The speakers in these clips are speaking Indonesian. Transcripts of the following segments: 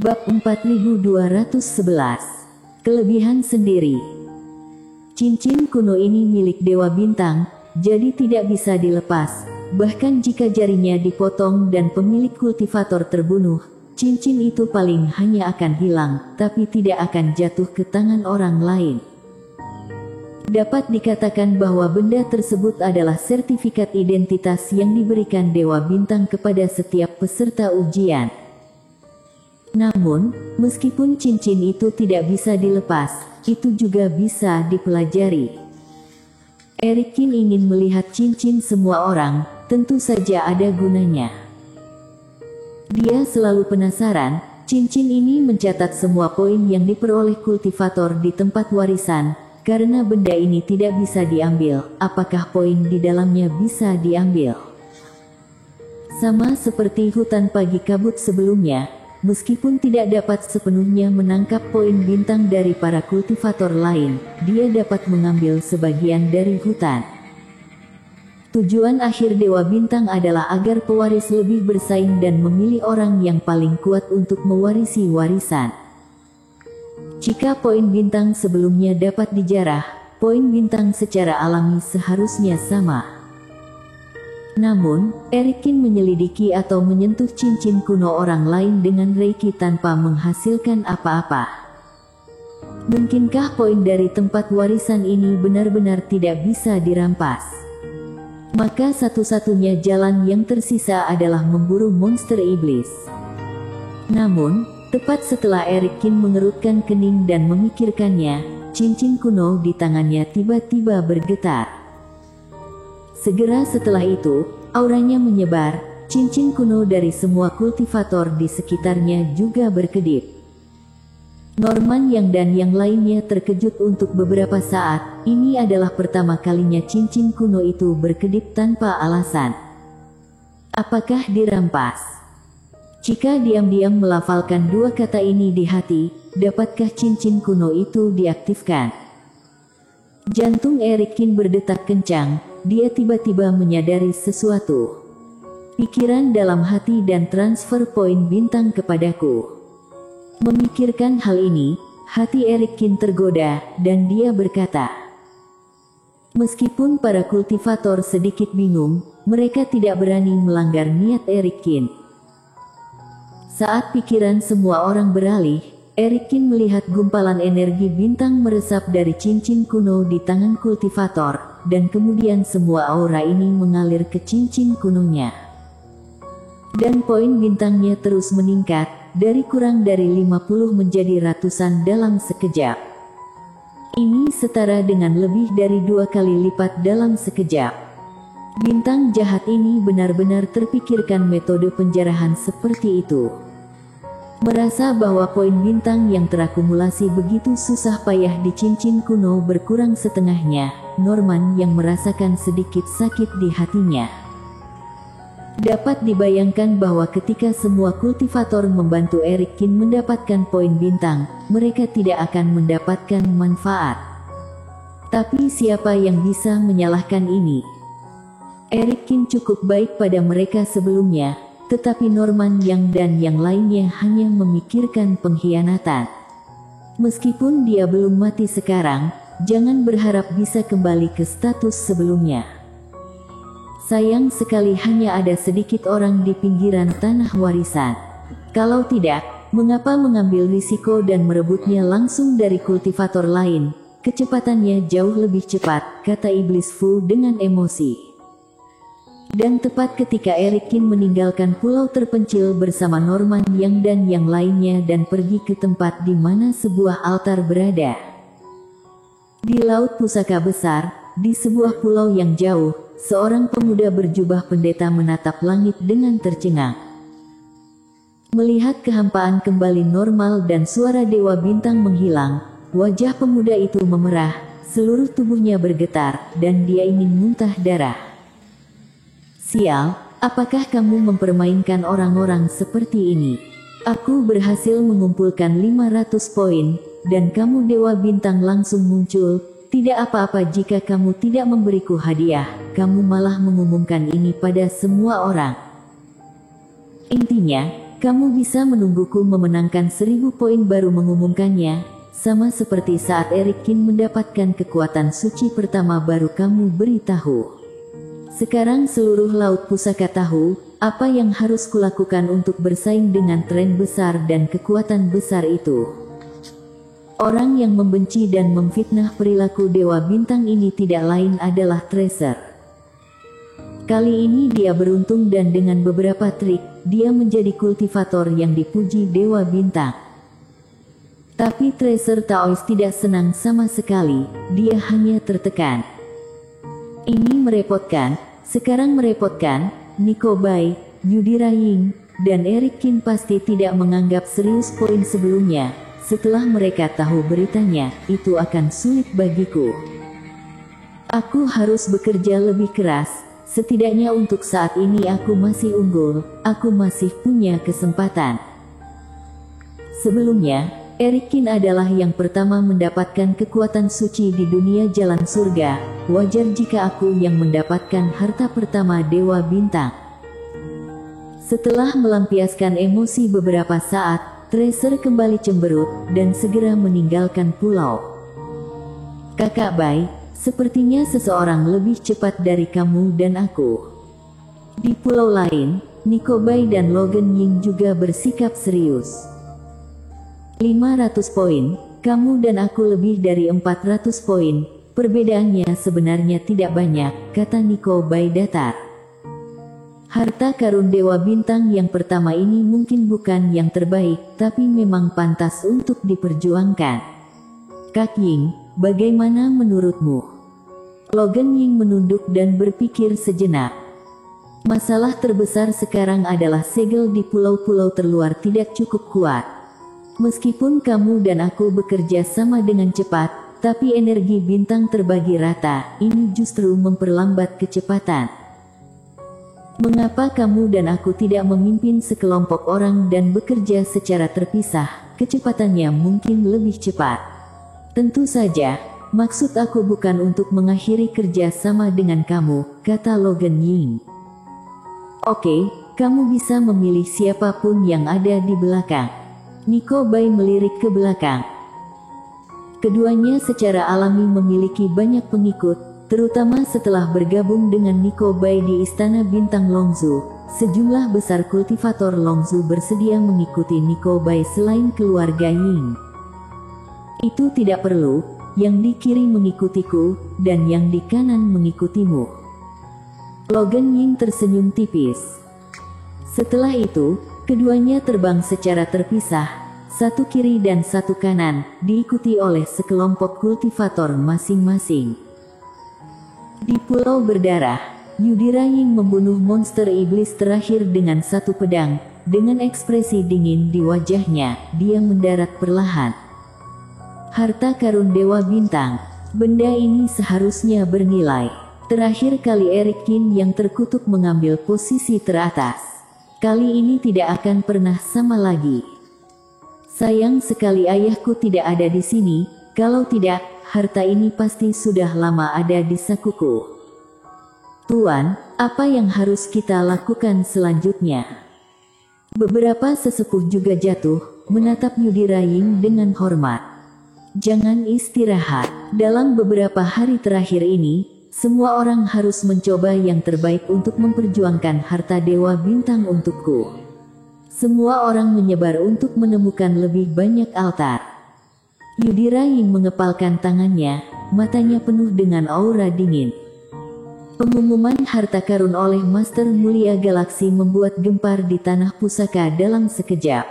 Bab 4211. Kelebihan sendiri. Cincin kuno ini milik Dewa Bintang, jadi tidak bisa dilepas. Bahkan jika jarinya dipotong dan pemilik kultivator terbunuh, cincin itu paling hanya akan hilang, tapi tidak akan jatuh ke tangan orang lain. Dapat dikatakan bahwa benda tersebut adalah sertifikat identitas yang diberikan Dewa Bintang kepada setiap peserta ujian. Namun, meskipun cincin itu tidak bisa dilepas, itu juga bisa dipelajari. Erikin ingin melihat cincin semua orang, tentu saja ada gunanya. Dia selalu penasaran, cincin ini mencatat semua poin yang diperoleh kultivator di tempat warisan. Karena benda ini tidak bisa diambil, apakah poin di dalamnya bisa diambil? Sama seperti hutan pagi kabut sebelumnya, meskipun tidak dapat sepenuhnya menangkap poin bintang dari para kultivator lain, dia dapat mengambil sebagian dari hutan. Tujuan akhir Dewa Bintang adalah agar pewaris lebih bersaing dan memilih orang yang paling kuat untuk mewarisi warisan. Jika poin bintang sebelumnya dapat dijarah, poin bintang secara alami seharusnya sama. Namun, Erikin menyelidiki atau menyentuh cincin kuno orang lain dengan reiki tanpa menghasilkan apa-apa. Mungkinkah poin dari tempat warisan ini benar-benar tidak bisa dirampas? Maka satu-satunya jalan yang tersisa adalah memburu monster iblis. Namun, tepat setelah Erikin mengerutkan kening dan memikirkannya, cincin kuno di tangannya tiba-tiba bergetar. Segera setelah itu, auranya menyebar, cincin kuno dari semua kultivator di sekitarnya juga berkedip. Norman dan yang lainnya terkejut untuk beberapa saat. Ini adalah pertama kalinya cincin kuno itu berkedip tanpa alasan. Apakah dirampas? Jika diam-diam melafalkan dua kata ini di hati, dapatkah cincin kuno itu diaktifkan? Jantung Erikin berdetak kencang, dia tiba-tiba menyadari sesuatu. Pikiran dalam hati dan transfer poin bintang kepadaku. Memikirkan hal ini, hati Erikin tergoda, dan dia berkata, meskipun para kultivator sedikit bingung, mereka tidak berani melanggar niat Erikin. Saat pikiran semua orang beralih, Erikin melihat gumpalan energi bintang meresap dari cincin kuno di tangan kultivator, dan kemudian semua aura ini mengalir ke cincin kunonya. Dan poin bintangnya terus meningkat, dari kurang dari 50 menjadi ratusan dalam sekejap. Ini setara dengan lebih dari 2 kali lipat dalam sekejap. Bintang jahat ini benar-benar terpikirkan metode penjarahan seperti itu. Merasa bahwa poin bintang yang terakumulasi begitu susah payah di cincin kuno berkurang setengahnya, Norman yang merasakan sedikit sakit di hatinya. Dapat dibayangkan bahwa ketika semua kultivator membantu Erikin mendapatkan poin bintang, mereka tidak akan mendapatkan manfaat. Tapi siapa yang bisa menyalahkan ini? Erikin cukup baik pada mereka sebelumnya, tetapi Norman dan yang lainnya hanya memikirkan pengkhianatan. Meskipun dia belum mati sekarang, jangan berharap bisa kembali ke status sebelumnya. Sayang sekali hanya ada sedikit orang di pinggiran tanah warisan. Kalau tidak, mengapa mengambil risiko dan merebutnya langsung dari kultivator lain? Kecepatannya jauh lebih cepat, kata Iblis Fu dengan emosi. Dan tepat ketika Erikin meninggalkan pulau terpencil bersama Norman dan yang lainnya dan pergi ke tempat di mana sebuah altar berada. Di Laut Pusaka Besar, di sebuah pulau yang jauh, seorang pemuda berjubah pendeta menatap langit dengan tercengang. Melihat kehampaan kembali normal dan suara Dewa Bintang menghilang, wajah pemuda itu memerah, seluruh tubuhnya bergetar, dan dia ingin muntah darah. Sial, apakah kamu mempermainkan orang-orang seperti ini? Aku berhasil mengumpulkan 500 poin, dan kamu Dewa Bintang langsung muncul. Tidak apa-apa jika kamu tidak memberiku hadiah, kamu malah mengumumkan ini pada semua orang. Intinya, kamu bisa menungguku memenangkan 1000 poin baru mengumumkannya, sama seperti saat Erikin mendapatkan kekuatan suci pertama baru kamu beritahu. Sekarang seluruh laut pusaka tahu, apa yang harus kulakukan untuk bersaing dengan tren besar dan kekuatan besar itu. Orang yang membenci dan memfitnah perilaku Dewa Bintang ini tidak lain adalah Tracer. Kali ini dia beruntung dan dengan beberapa trik, dia menjadi kultivator yang dipuji Dewa Bintang. Tapi Tracer Taois tidak senang sama sekali, dia hanya tertekan. Ini merepotkan, sekarang merepotkan, Nico Bai, Yudhira Ying, dan Erikin pasti tidak menganggap serius poin sebelumnya. Setelah mereka tahu beritanya, itu akan sulit bagiku. Aku harus bekerja lebih keras. Setidaknya untuk saat ini aku masih unggul, aku masih punya kesempatan. Sebelumnya, Erikin adalah yang pertama mendapatkan kekuatan suci di dunia jalan surga. Wajar jika aku yang mendapatkan harta pertama Dewa Bintang. Setelah melampiaskan emosi beberapa saat, Tracer kembali cemberut dan segera meninggalkan pulau. Kakak Bai, sepertinya seseorang lebih cepat dari kamu dan aku. Di pulau lain, Nico Bai dan Logan Ying juga bersikap serius. 500 poin, kamu dan aku lebih dari 400 poin, perbedaannya sebenarnya tidak banyak, kata Nico Bai datar. Harta karun Dewa Bintang yang pertama ini mungkin bukan yang terbaik, tapi memang pantas untuk diperjuangkan. Kak Ying, bagaimana menurutmu? Logan Ying menunduk dan berpikir sejenak. Masalah terbesar sekarang adalah segel di pulau-pulau terluar tidak cukup kuat. Meskipun kamu dan aku bekerja sama dengan cepat, tapi energi bintang terbagi rata, ini justru memperlambat kecepatan. Mengapa kamu dan aku tidak memimpin sekelompok orang dan bekerja secara terpisah, kecepatannya mungkin lebih cepat. Tentu saja, maksud aku bukan untuk mengakhiri kerja sama dengan kamu, kata Logan Ying. Oke, kamu bisa memilih siapapun yang ada di belakang. Nico Bai melirik ke belakang. Keduanya secara alami memiliki banyak pengikut, terutama setelah bergabung dengan Nico Bai di Istana Bintang Longzhou. Sejumlah besar kultivator Longzhou bersedia mengikuti Nico Bai selain keluarga Ying. Itu tidak perlu, yang di kiri mengikutiku, dan yang di kanan mengikutimu. Logan Ying tersenyum tipis. Setelah itu, keduanya terbang secara terpisah, satu kiri dan satu kanan, diikuti oleh sekelompok kultivator masing-masing. Di Pulau Berdarah, Yudhira Ying membunuh monster iblis terakhir dengan satu pedang. Dengan ekspresi dingin di wajahnya, dia mendarat perlahan. Harta karun Dewa Bintang. Benda ini seharusnya bernilai. Terakhir kali Erikin yang terkutuk mengambil posisi teratas. Kali ini tidak akan pernah sama lagi. Sayang sekali ayahku tidak ada di sini, kalau tidak, harta ini pasti sudah lama ada di sakuku. Tuan, apa yang harus kita lakukan selanjutnya? Beberapa sesepuh juga jatuh, menatap Yudhira Ying dengan hormat. Jangan istirahat. Dalam beberapa hari terakhir ini, semua orang harus mencoba yang terbaik untuk memperjuangkan harta Dewa Bintang untukku. Semua orang menyebar untuk menemukan lebih banyak altar. Yudhira Ying mengepalkan tangannya, matanya penuh dengan aura dingin. Pengumuman harta karun oleh Master Mulia Galaksi membuat gempar di tanah pusaka dalam sekejap.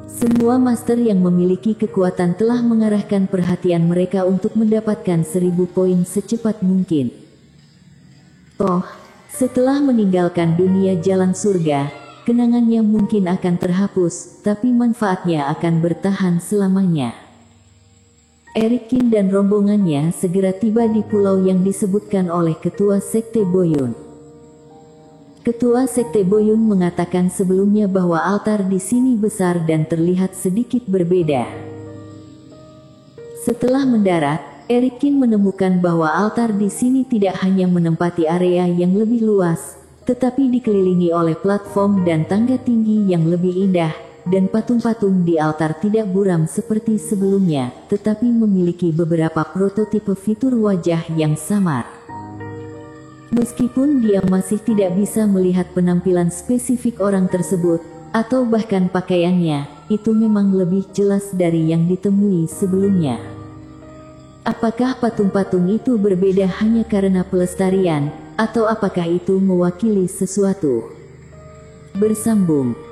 Semua master yang memiliki kekuatan telah mengarahkan perhatian mereka untuk mendapatkan 1000 poin secepat mungkin. Toh, setelah meninggalkan dunia jalan surga, kenangannya mungkin akan terhapus, tapi manfaatnya akan bertahan selamanya. Erikin dan rombongannya segera tiba di pulau yang disebutkan oleh Ketua Sekte Boyun. Ketua Sekte Boyun mengatakan sebelumnya bahwa altar di sini besar dan terlihat sedikit berbeda. Setelah mendarat, Erikin menemukan bahwa altar di sini tidak hanya menempati area yang lebih luas, tetapi dikelilingi oleh platform dan tangga tinggi yang lebih indah, dan patung-patung di altar tidak buram seperti sebelumnya, tetapi memiliki beberapa prototipe fitur wajah yang samar. Meskipun dia masih tidak bisa melihat penampilan spesifik orang tersebut, atau bahkan pakaiannya, itu memang lebih jelas dari yang ditemui sebelumnya. Apakah patung-patung itu berbeda hanya karena pelestarian, atau apakah itu mewakili sesuatu? Bersambung.